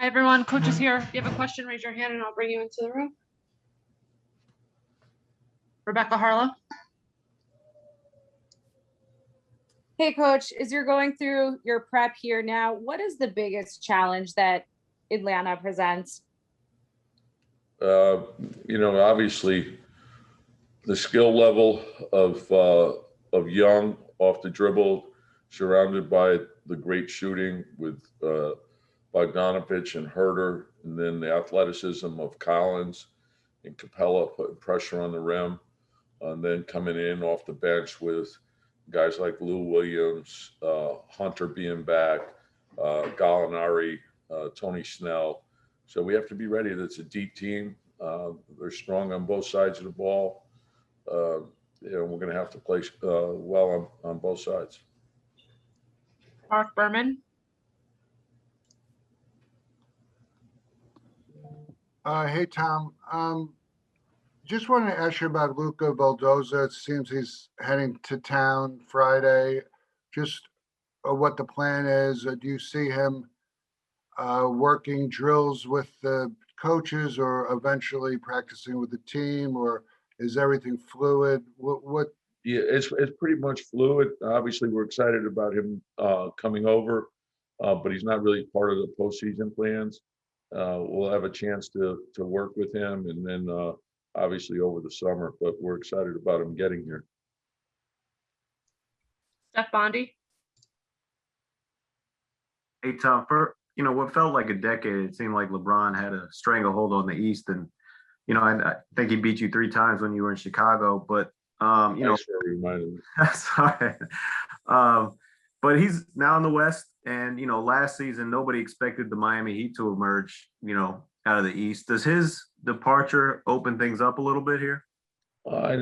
Hi, everyone. Coach is here. If you have a question, raise your hand and I'll bring you into the room. Rebecca Harlow. Hey, Coach, as you're going through your prep here now, what is the biggest challenge that Atlanta presents? Obviously the skill level of Young off the dribble, surrounded by the great shooting with Bogdanovich and Herter, and then the athleticism of Collins and Capella putting pressure on the rim, and then coming in off the bench with guys like Lou Williams, Hunter being back, Gallinari, Tony Snell. So we have to be ready. That's a deep team. They're strong on both sides of the ball. We're going to have to play well on both sides. Mark Berman. Hey, Tom. Just wanted to ask you about Luca Vildoza. It seems he's heading to town Friday. Just what the plan is. Do you see him working drills with the coaches or eventually practicing with the team, or is everything fluid? What? Yeah, it's pretty much fluid. Obviously, we're excited about him coming over, but he's not really part of the postseason plans. We'll have a chance to work with him, and then obviously over the summer. But we're excited about him getting here. Steph Bondi. Hey, Tom, for what felt like a decade, it seemed like LeBron had a stranglehold on the East, and I think he beat you 3 times when you were in Chicago. But Thanks for reminding me. sorry. But he's now in the West, and last season nobody expected the Miami Heat to emerge, out of the East. Does his departure open things up a little bit here? I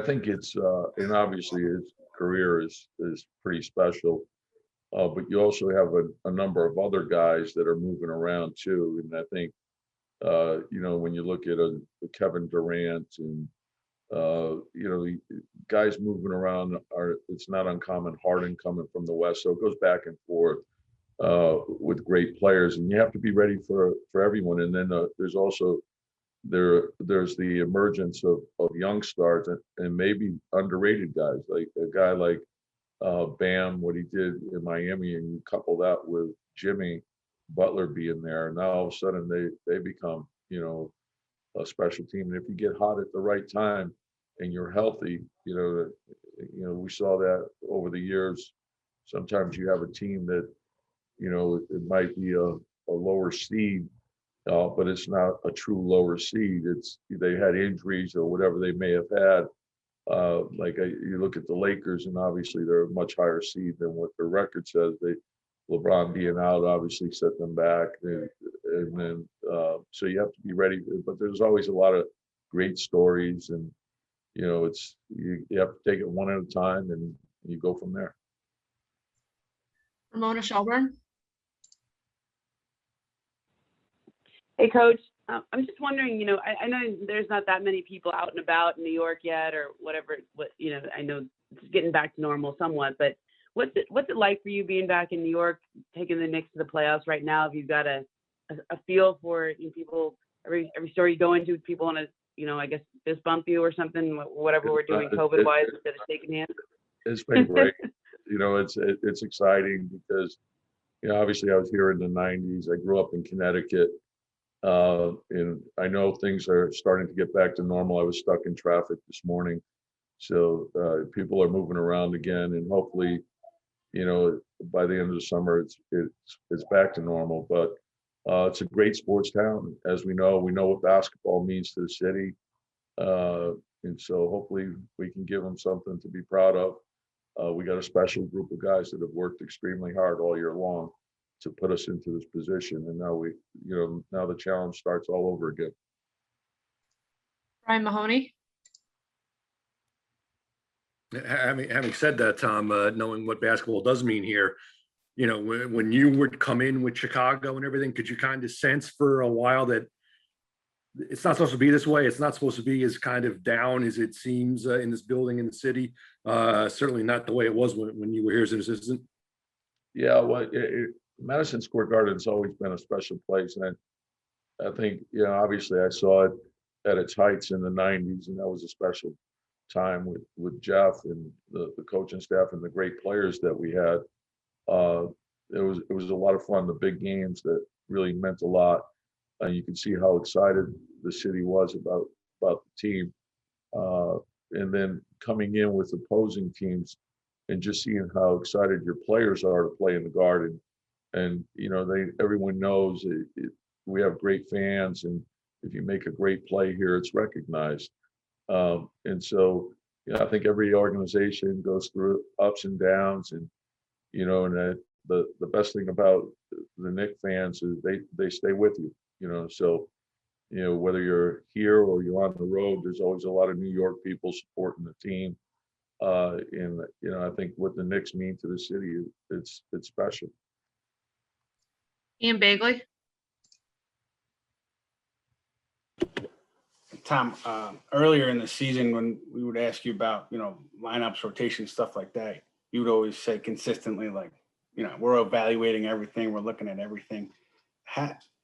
think it's and obviously his career is pretty special. But you also have a number of other guys that are moving around too. And I think, when you look at Kevin Durant and, guys moving around it's not uncommon. Harden coming from the West. So it goes back and forth with great players, and you have to be ready for everyone. And then there's also there's the emergence of young stars and maybe underrated guys, like a guy like Bam, what he did in Miami, and you couple that with Jimmy Butler being there, and now all of a sudden they become a special team. And if you get hot at the right time and you're healthy, we saw that over the years. Sometimes you have a team that it might be a lower seed, but it's not a true lower seed. It's they had injuries or whatever they may have had. You look at the Lakers, and obviously they're a much higher seed than what their record says. LeBron being out obviously set them back, and then so you have to be ready. But there's always a lot of great stories, and it's you have to take it one at a time, and you go from there. Ramona Shelburne. Hey, Coach. I'm just wondering, I know there's not that many people out and about in New York yet, or whatever. I know it's getting back to normal somewhat, but what's it like for you being back in New York, taking the Knicks to the playoffs right now? If you've got a feel for people, every store you go into, people want to, I guess fist bump you or something, whatever we're doing COVID-wise instead of shaking hands. It's been great. It's exciting because, obviously I was here in the 90s. I grew up in Connecticut. And I know things are starting to get back to normal. I was stuck in traffic this morning. So people are moving around again, and hopefully, by the end of the summer, it's back to normal. But it's a great sports town. As we know what basketball means to the city. And so hopefully we can give them something to be proud of. We got a special group of guys that have worked extremely hard all year long to put us into this position, and now the challenge starts all over again. Brian Mahoney. Having said that, Tom, knowing what basketball does mean here, when you would come in with Chicago and everything, could you kind of sense for a while that it's not supposed to be this way? It's not supposed to be as kind of down as it seems in this building in the city. Certainly not the way it was when you were here as an assistant. Yeah, well, Madison Square Garden's always been a special place, and I think, obviously I saw it at its heights in the 90s, and that was a special time with Jeff and the coaching staff and the great players that we had. It was a lot of fun, the big games that really meant a lot. You could see how excited the city was about the team. And then coming in with opposing teams and just seeing how excited your players are to play in the Garden. And, everyone knows we have great fans, and if you make a great play here, it's recognized. And so, I think every organization goes through ups and downs, and, and the best thing about the Knick fans is they stay with you, so, whether you're here or you're on the road, there's always a lot of New York people supporting the team. And, I think what the Knicks mean to the city, it's special. Ian Bagley. Tom, earlier in the season, when we would ask you about, lineups, rotation, stuff like that, you would always say consistently, like, we're evaluating everything, we're looking at everything.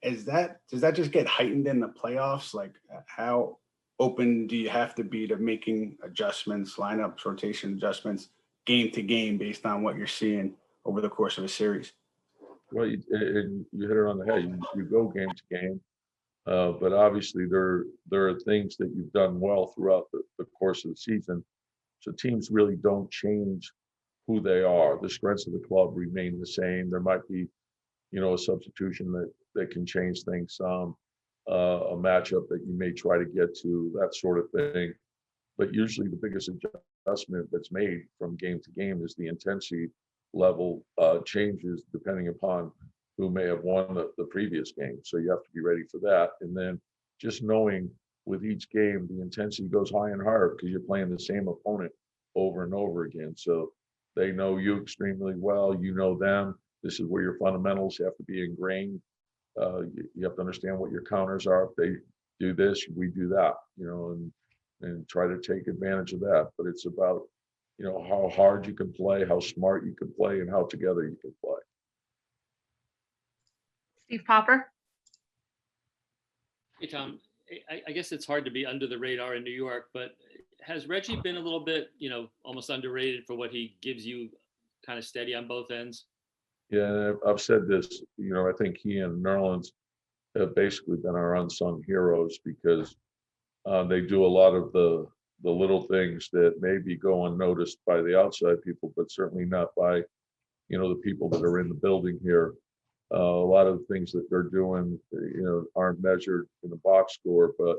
Does that just get heightened in the playoffs? Like, how open do you have to be to making adjustments, lineups, rotation adjustments, game to game based on what you're seeing over the course of a series? Well, you hit it on the head. You go game to game, but obviously there are things that you've done well throughout the course of the season. So teams really don't change who they are. The strengths of the club remain the same. There might be, a substitution that can change things some, a matchup that you may try to get to, that sort of thing. But usually the biggest adjustment that's made from game to game is the intensity level changes depending upon who may have won the previous game. So you have to be ready for that. And then just knowing with each game, the intensity goes high and higher because you're playing the same opponent over and over again. So they know you extremely well, you know them. This is where your fundamentals have to be ingrained. You have to understand what your counters are. If they do this, we do that, and try to take advantage of that. But it's about, how hard you can play, how smart you can play, and how together you can play. Steve Popper. Hey, Tom, I guess it's hard to be under the radar in New York, but has Reggie been a little bit, almost underrated for what he gives you, kind of steady on both ends? Yeah, I've said this, I think he and Nerlens have basically been our unsung heroes because they do a lot of the little things that maybe go unnoticed by the outside people, but certainly not by, the people that are in the building here. A lot of the things that they're doing, aren't measured in the box score, but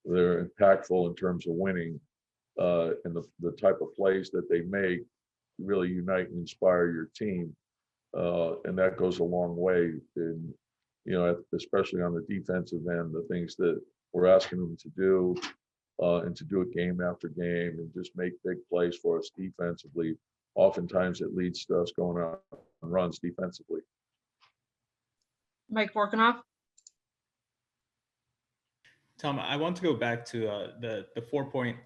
they're impactful in terms of winning. And the type of plays that they make really unite and inspire your team. And that goes a long way in, especially on the defensive end, the things that we're asking them to do, and to do it game after game and just make big plays for us defensively. Oftentimes it leads to us going on runs defensively. Mike Vorkunov. Tom, I want to go back to the 4-point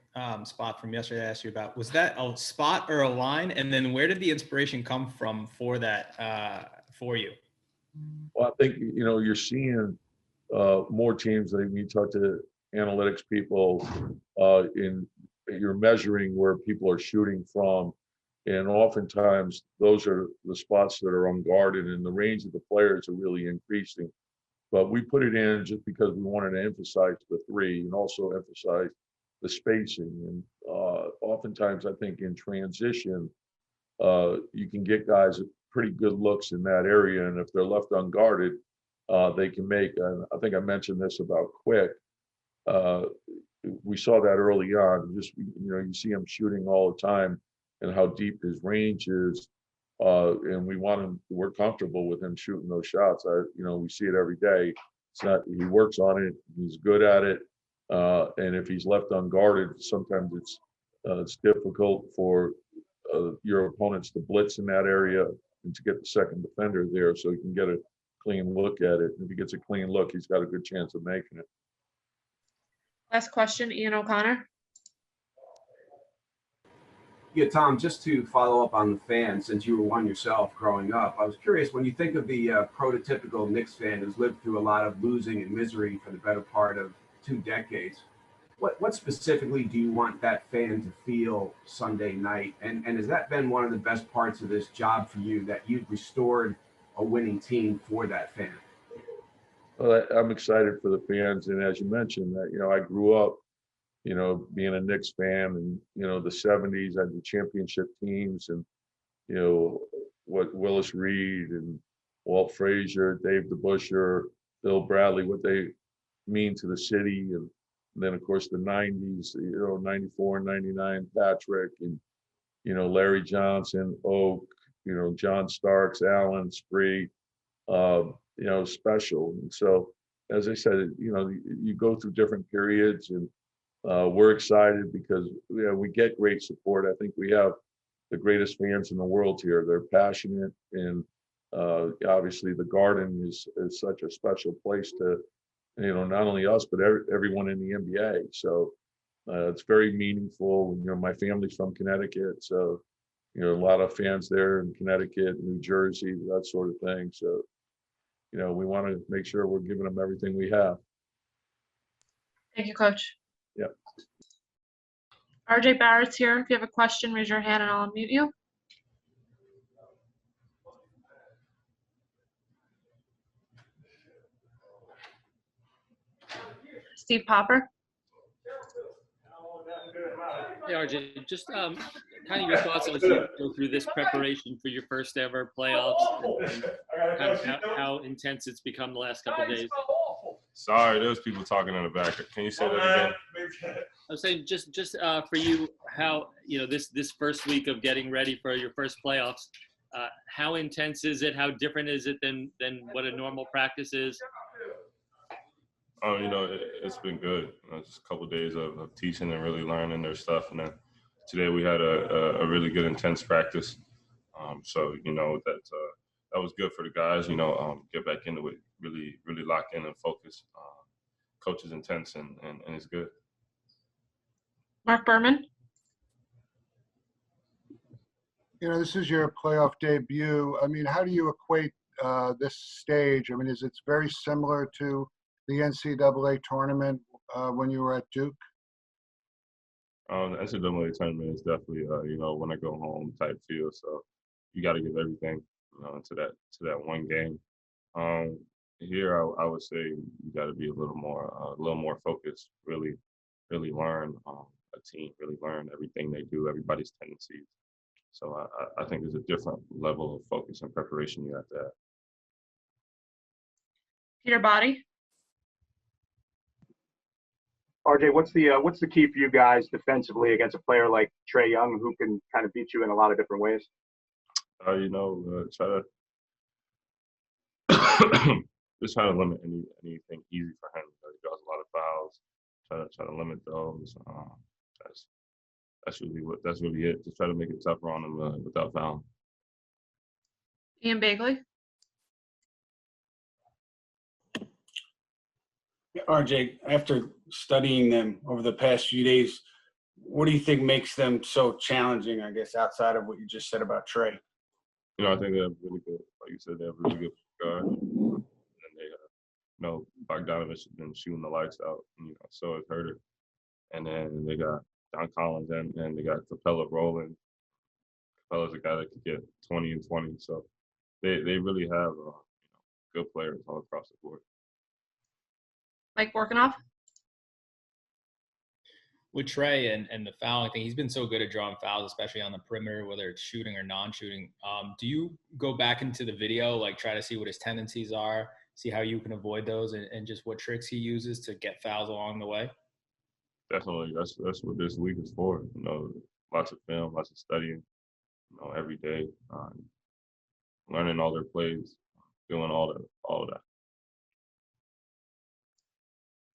spot from yesterday I asked you about. Was that a spot or a line? And then where did the inspiration come from for that for you? Well, I think, you're seeing more teams. When you talk to analytics people, you're measuring where people are shooting from. And oftentimes those are the spots that are unguarded and the range of the players are really increasing. But we put it in just because we wanted to emphasize the three and also emphasize the spacing. And oftentimes I think in transition, you can get guys pretty good looks in that area. And if they're left unguarded, they can make, I think I mentioned this about Quick. We saw that early on, just, you see him shooting all the time and how deep his range is. And we're comfortable with him shooting those shots. We see it every day. He works on it. He's good at it. And if he's left unguarded, sometimes it's difficult for your opponents to blitz in that area and to get the second defender there so he can get a clean look at it. And if he gets a clean look, he's got a good chance of making it. Last question, Ian O'Connor. Yeah, Tom, just to follow up on the fans, since you were one yourself growing up, I was curious, when you think of the prototypical Knicks fan who's lived through a lot of losing and misery for the better part of 2 decades, what specifically do you want that fan to feel Sunday night? And has that been one of the best parts of this job for you, that you've restored a winning team for that fan? Well, I'm excited for the fans. And as you mentioned, that, I grew up, being a Knicks fan, and, the 70s, I had the championship teams, and, what Willis Reed and Walt Frazier, Dave DeBusschere, Bill Bradley, what they mean to the city. And then, of course, the 90s, 94, 99, Patrick, and, Larry Johnson, Oak, John Starks, Allen, Spree, special. And so, as I said, you go through different periods, and we're excited because we get great support. I think we have the greatest fans in the world here. They're passionate, and obviously the Garden is such a special place to, not only us, but everyone in the NBA. So it's very meaningful. My family's from Connecticut, so a lot of fans there in Connecticut, New Jersey, that sort of thing. So we want to make sure we're giving them everything we have. Thank you, Coach. Yeah. RJ Barrett's here. If you have a question, raise your hand and I'll unmute you. Steve Popper. Hey, RJ, just kind of your thoughts as you go through this preparation for your first ever playoffs, and kind of how intense it's become the last couple of days. Sorry, there's people talking in the back. Can you say that again? I'm saying just for you, how this first week of getting ready for your first playoffs, how intense is it? How different is it than what a normal practice is? Oh, it's been good. Just a couple of days of teaching and really learning their stuff, and then today we had a really good intense practice. So that was good for the guys. Get back into it, really lock in and focus. Coach is intense, and it's good. Mark Berman. This is your playoff debut. I mean, how do you equate this stage? I mean, is it very similar to the NCAA tournament when you were at Duke? The NCAA tournament is definitely, when I go home type feel. So you got to give everything, to that one game. Here, I would say you got to be a little more focused. Really learn a team. Really learn everything they do. Everybody's tendencies. So I think there's a different level of focus and preparation you have to have. Peter Body. RJ, what's the key for you guys defensively against a player like Trae Young, who can kind of beat you in a lot of different ways? Try to just try to limit anything easy for him. He draws a lot of fouls. Try to limit those. That's really it. Just try to make it tougher on him without fouling. Ian Bagley. RJ, after studying them over the past few days, what do you think makes them so challenging, I guess, outside of what you just said about Trae? I think they have really good, like you said, they have really good guard. And they, Bogdanovich has been shooting the lights out, so has Herter. And then they got Don Collins and they got Capella rolling. Capella's a guy that could get 20 and 20. So they really have good players all across the board. Mike Borkenoff. With Trae and the fouling thing, he's been so good at drawing fouls, especially on the perimeter, whether it's shooting or non-shooting. Do you go back into the video, like try to see what his tendencies are, see how you can avoid those, and just what tricks he uses to get fouls along the way? Definitely, that's what this week is for. Lots of film, lots of studying, every day, learning all their plays, doing all of that.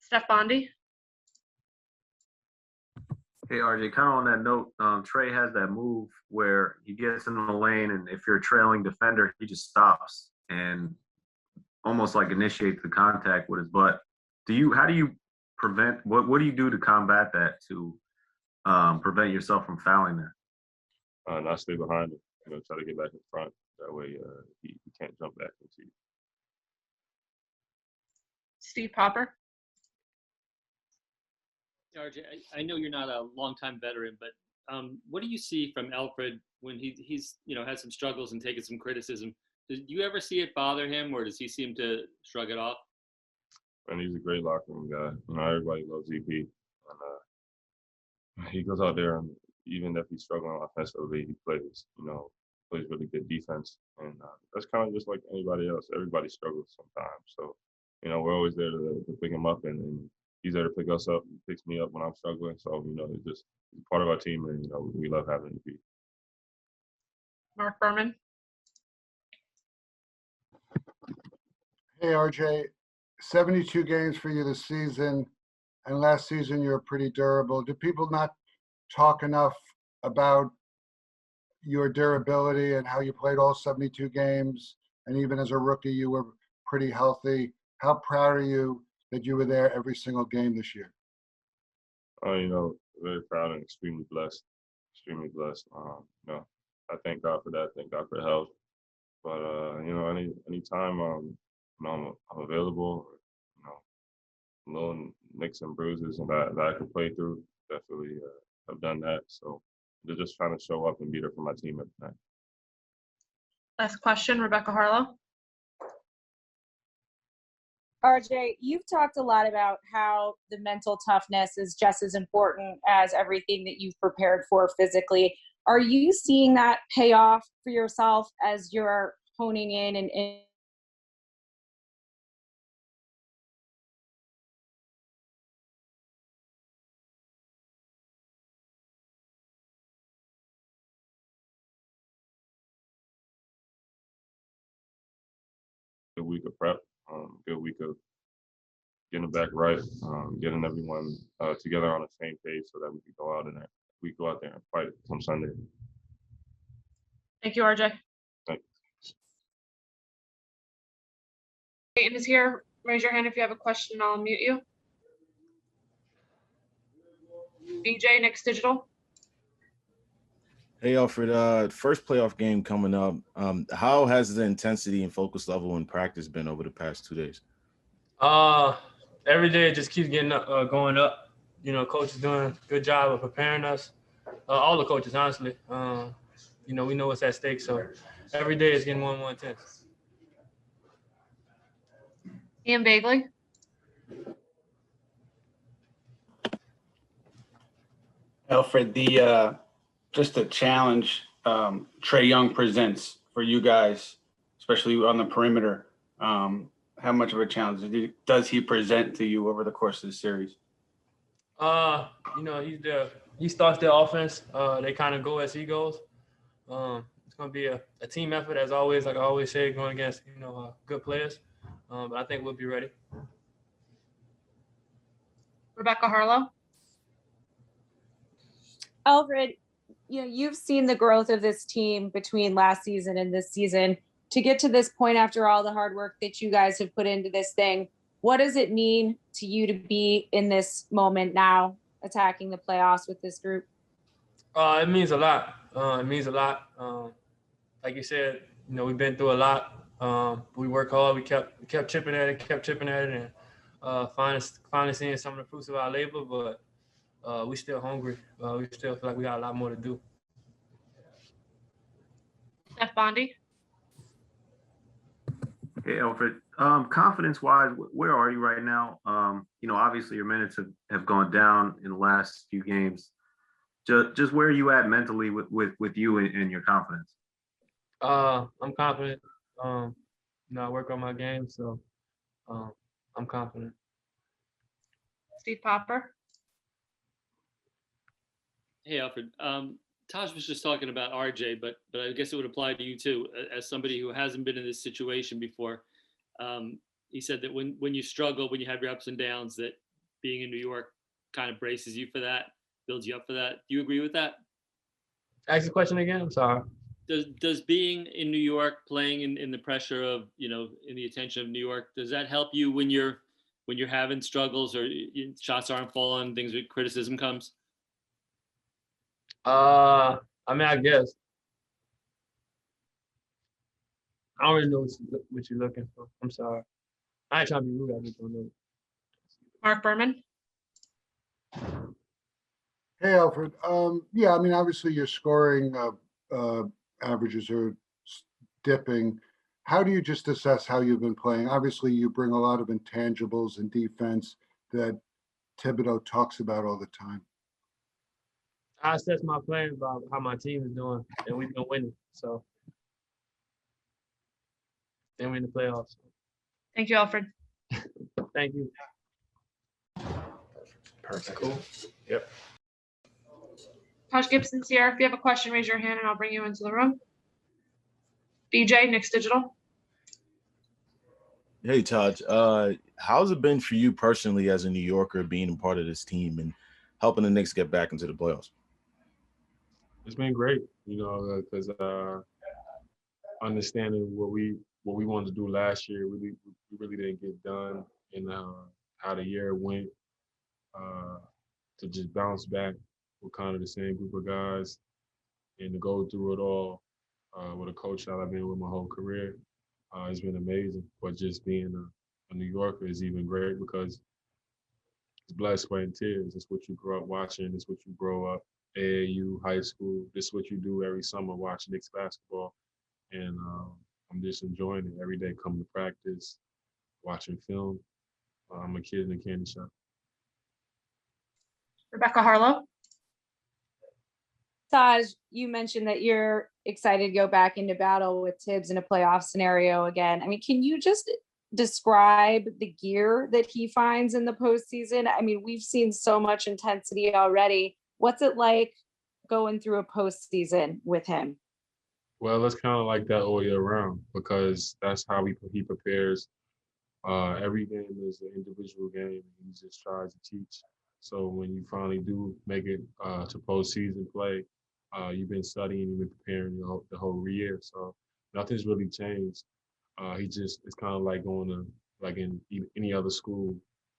Steph Bondi. Hey, RJ, kind of on that note, Trae has that move where he gets in the lane, and if you're a trailing defender, he just stops and almost like initiates the contact with his butt. How do you prevent, what do you do to combat that, to prevent yourself from fouling there? not stay behind him. Try to get back in front. That way, he can't jump back into you. Steve Popper. RJ, I know you're not a longtime veteran, but what do you see from Elfrid when he's had some struggles and taken some criticism? Do you ever see it bother him, or does he seem to shrug it off? And he's a great locker room guy. Everybody loves EP, and he goes out there and even if he's struggling offensively, he plays really good defense, and that's kind of just like anybody else. Everybody struggles sometimes, so we're always there to pick him up, and he's there to pick us up, and picks me up when I'm struggling. So he's part of our team, and we love having EP. Mark Berman. Hey, RJ, 72 games for you this season, and last season you were pretty durable. Do people not talk enough about your durability and how you played all 72 games, and even as a rookie you were pretty healthy? How proud are you that you were there every single game this year? Very proud and extremely blessed. Extremely blessed. I thank God for that. Thank God for health. But anytime I'm available, little nicks and bruises and that I can play through, definitely have done that. So they're just trying to show up and be there for my team every night. Last question, Rebecca Harlow. RJ, you've talked a lot about how the mental toughness is just as important as everything that you've prepared for physically. Are you seeing that pay off for yourself as you're honing in and Good week of prep, good week of getting it back right, getting everyone together on the same page so that we can go out there and fight come Sunday. Thank you, RJ. Thanks. Peyton is here. Raise your hand if you have a question. I'll unmute you. BJ, Knicks Digital. Hey, Elfrid, first playoff game coming up. How has the intensity and focus level in practice been over the past 2 days? Every day it just keeps getting going up. Coach is doing a good job of preparing us. All the coaches, honestly. We know what's at stake, so every day is getting more and more intense. Ian Bagley. Elfrid, just the challenge Trae Young presents for you guys, especially on the perimeter. How much of a challenge does he present to you over the course of the series? He starts the offense. They kind of go as he goes. It's going to be a team effort, as always. Like I always say, going against good players. But I think we'll be ready. Rebecca Harlow. Elfrid, you've seen the growth of this team between last season and this season. To get to this point after all the hard work that you guys have put into this thing, what does it mean to you to be in this moment now, attacking the playoffs with this group? It means a lot. It means a lot. Like you said, we've been through a lot. We work hard. We kept chipping at it, and finally seeing some of the fruits of our labor. But we still hungry. We still feel like we got a lot more to do. Steph Bondi. Hey, Elfrid. Confidence-wise, where are you right now? Obviously your minutes have gone down in the last few games. Just where are you at mentally with you and your confidence? I'm confident. I work on my game, so I'm confident. Steve Popper. Hey, Elfrid. Taj was just talking about RJ, but I guess it would apply to you too, as somebody who hasn't been in this situation before. He said that when you struggle, when you have your ups and downs, that being in New York kind of braces you for that, builds you up for that. Do you agree with that? Ask the question again. I'm sorry. Does being in New York, playing in the pressure of, in the attention of New York, does that help you when you're having struggles or shots aren't falling, things with criticism comes? I guess. I don't really know what you're looking for. I'm sorry. I ain't trying to be rude. I just don't know. Mark Berman. Hey, Elfrid. Yeah, I mean, obviously your scoring averages are dipping. How do you just assess how you've been playing? Obviously, you bring a lot of intangibles in defense that Thibodeau talks about all the time. I assess my playing about how my team is doing, and we've been winning. So, then we're in the playoffs. Thank you, Elfrid. Thank you. Perfect. Cool. Yep. Taj Gibson's here. If you have a question, raise your hand and I'll bring you into the room. BJ, Knicks Digital. Hey, Taj. How's it been for you personally as a New Yorker being a part of this team and helping the Knicks get back into the playoffs? It's been great, because understanding what we wanted to do last year, we really didn't get done, and how the year went, to just bounce back with kind of the same group of guys and to go through it all with a coach that I've been with my whole career. It's been amazing. But just being a New Yorker is even great because it's blood, sweat, and tears. It's what you grow up watching. It's what you grow up, AAU, high school. This is what you do every summer, watch Knicks basketball. And I'm just enjoying it every day, coming to practice, watching film. I'm a kid in a candy shop. Rebecca Harlow. Taj, you mentioned that you're excited to go back into battle with Tibbs in a playoff scenario again. I mean, can you just describe the gear that he finds in the postseason? I mean, we've seen so much intensity already. What's it like going through a postseason with him? Well, it's kind of like that all year round because that's how he prepares. Every game is an individual game. He just tries to teach. So when you finally do make it to postseason play, you've been studying, you've been preparing the whole year. So nothing's really changed. It's kind of like going to like in any other school.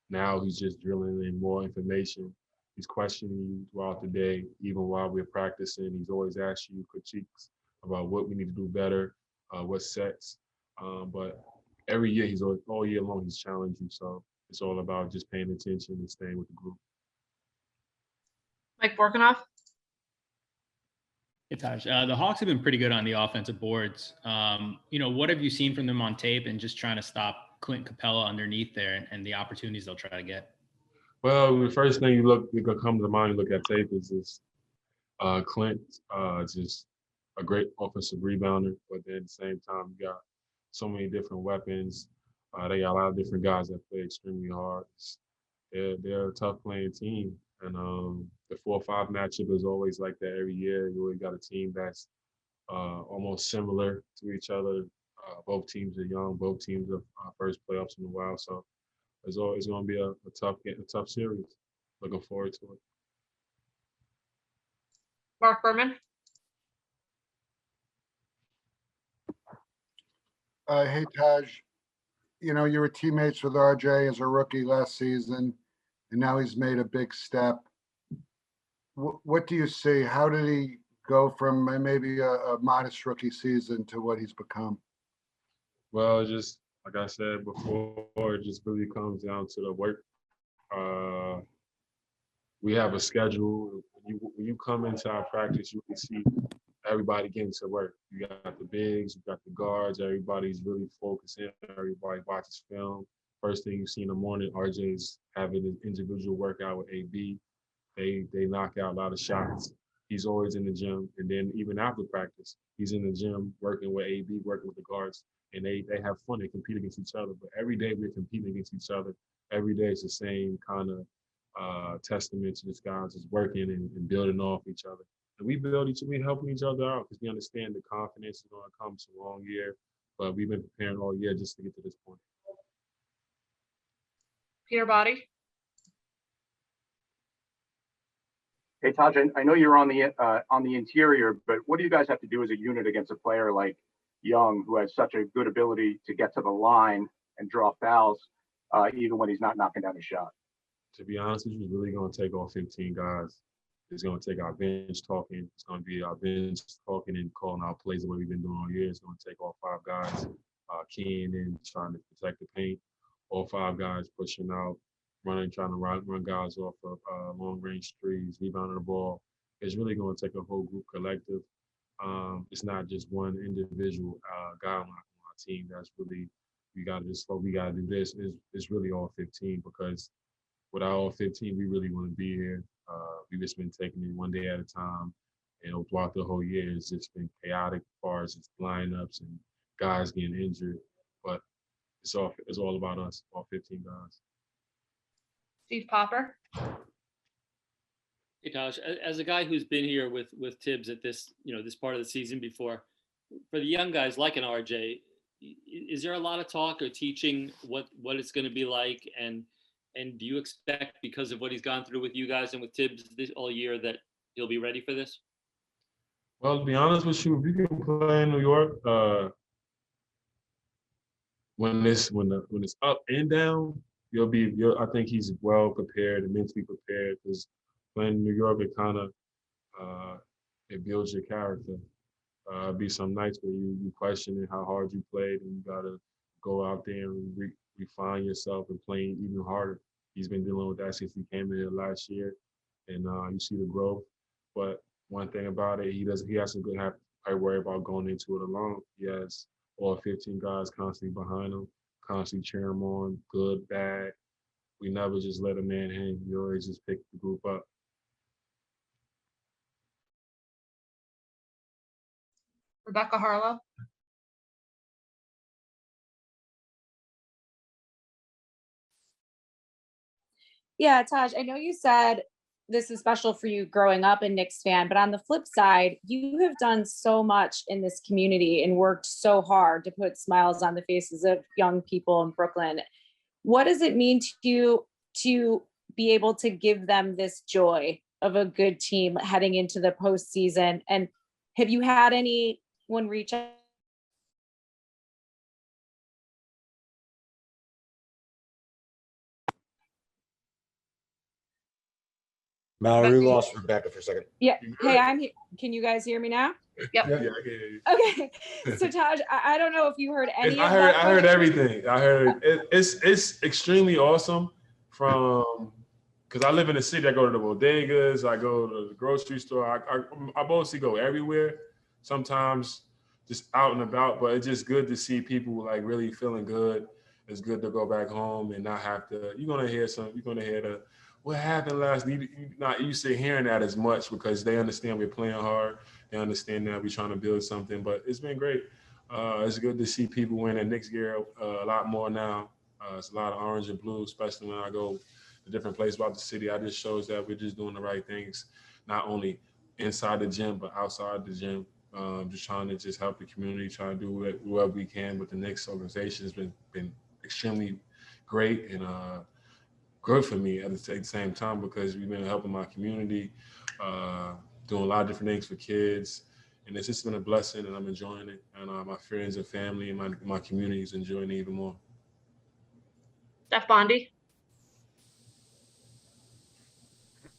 Now he's just drilling in more information. He's questioning you throughout the day, even while we're practicing. He's always asking you critiques about what we need to do better, what sets. But every year all year long he's challenged you. So it's all about just paying attention and staying with the group. Mike Borkenoff. Hey, Taj. The Hawks have been pretty good on the offensive boards. What have you seen from them on tape and just trying to stop Clint Capella underneath there and the opportunities they'll try to get? Well, the first thing you come to mind, you look at tape is Clint, just a great offensive rebounder, but then at the same time, you got so many different weapons. They got a lot of different guys that play extremely hard. They're a tough playing team. And the 4-5 matchup is always like that every year. You always got a team that's almost similar to each other. Both teams are young. Both teams are first playoffs in a while. So it's always going to be a tough series. Looking forward to it. Mark Berman. Hey, Taj, you were teammates with RJ as a rookie last season, and now he's made a big step. What do you see? How did he go from maybe a modest rookie season to what he's become? Well, just like I said before, it just really comes down to the work. We have a schedule. When you come into our practice, you can see everybody getting to work. You got the bigs, you got the guards, everybody's really focused in, everybody watches film. First thing you see in the morning, RJ's having an individual workout with AB. They knock out a lot of shots. He's always in the gym. And then even after practice, he's in the gym working with AB, working with the guards. And they have fun, they compete against each other. But every day we're competing against each other. Every day it's the same kind of testament to this guys is working and building off each other. And we helping each other out because we understand the confidence is going to come. It's a long year, but we've been preparing all year just to get to this point. Peter Body. Hey, Taj, I know you're on the interior, but what do you guys have to do as a unit against a player like Young, who has such a good ability to get to the line and draw fouls, even when he's not knocking down a shot? To be honest with you, he's really going to take all 15 guys. It's going to take our bench talking. It's going to be our bench talking and calling out plays the way we've been doing all year. It's going to take all 5 guys keying in, trying to protect the paint. All 5 guys pushing out, running, trying to run guys off of long-range threes, rebounding the ball. It's really going to take a whole group collective. It's not just one individual guy on our team. That's really, we got to do this. It's really all 15, because without all 15, we really want to be here. We've just been taking it one day at a time. And throughout the whole year, it's just been chaotic as far as its lineups and guys getting injured. But it's all about us, all 15 guys. Steve Popper. Hey, Taj, as a guy who's been here with Tibbs at this, this part of the season before, for the young guys like an RJ, is there a lot of talk or teaching what it's going to be like? And do you expect, because of what he's gone through with you guys and with Tibbs this all year, that he'll be ready for this? Well, to be honest with you, if you can play in New York, when it's up and down, I think he's well prepared and mentally prepared, because playing in New York, it kind of it builds your character. Be some nights where you questioning how hard you played, and you gotta go out there and refine yourself and playing even harder. He's been dealing with that since he came in here last year, and you see the growth. But one thing about it, he hasn't have to worry about going into it alone. He has all 15 guys constantly behind him, constantly cheering him on, good, bad. We never just let a man hang. We always just pick the group up. Rebecca Harlow. Yeah, Taj, I know you said this is special for you growing up a Knicks fan, but on the flip side, you have done so much in this community and worked so hard to put smiles on the faces of young people in Brooklyn. What does it mean to you to be able to give them this joy of a good team heading into the postseason? And have you had anyone reach out? Mallory, lost Rebecca for a second. Yeah. Hey, I'm here. Can you guys hear me now? Yep. Yeah, I can hear you. Okay. So Taj, I don't know if you heard any of I that. heard everything. I heard it's extremely awesome because I live in the city. I go to the bodegas, I go to the grocery store. I mostly go everywhere. Sometimes just out and about, but it's just good to see people like really feeling good. It's good to go back home and not have to. You're gonna hear the what happened last night. You're not used to hearing that as much because they understand we're playing hard. They understand that we're trying to build something, but it's been great. It's good to see people wearing Knicks gear a lot more now. It's a lot of orange and blue, especially when I go to different places throughout the city. That just shows that we're just doing the right things, not only inside the gym, but outside the gym. Just trying to just help the community, trying to do whatever we can with the Knicks organization has been extremely great and good for me at the same time because we've been helping my community, doing a lot of different things for kids. And it's just been a blessing and I'm enjoying it. And my friends and family and my community is enjoying it even more. Steph Bondi.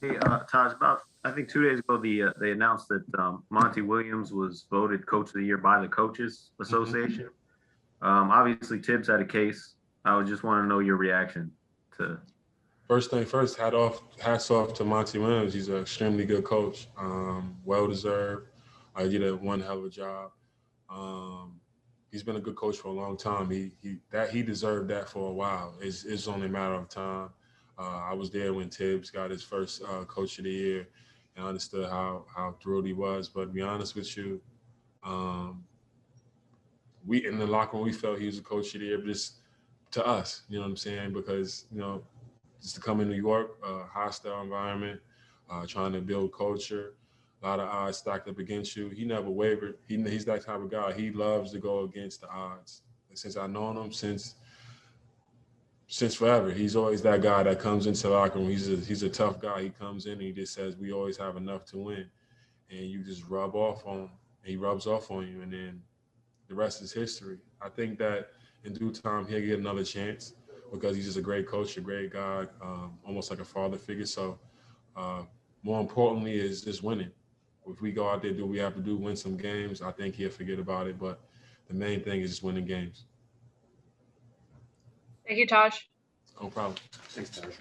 Hey, Taj, about I think 2 days ago, they announced that Monty Williams was voted Coach of the Year by the Coaches Association. Obviously, Tibbs had a case. I would just want to know your reaction to. First thing first, hats off to Monty Williams. He's an extremely good coach, well deserved. He did one hell of a job. He's been a good coach for a long time. He deserved that for a while. It's only a matter of time. I was there when Tibbs got his first Coach of the Year, and I understood how thrilled he was. But to be honest with you, we in the locker room we felt he was a Coach of the Year, but just to us, you know what I'm saying? Because just to come in New York, hostile environment, trying to build culture, a lot of odds stacked up against you. He never wavered. He's that type of guy. He loves to go against the odds. Since I've known him, since forever, he's always that guy that comes into the locker room. He's a tough guy. He comes in and he just says, we always have enough to win. And you just rub off on him. He rubs off on you, and then the rest is history. I think that in due time, he'll get another chance because he's just a great coach, a great guy, almost like a father figure. So more importantly is just winning. If we go out there, do what we have to do, win some games, I think he'll forget about it. But the main thing is just winning games. Thank you, Taj. No problem. Thanks, Taj.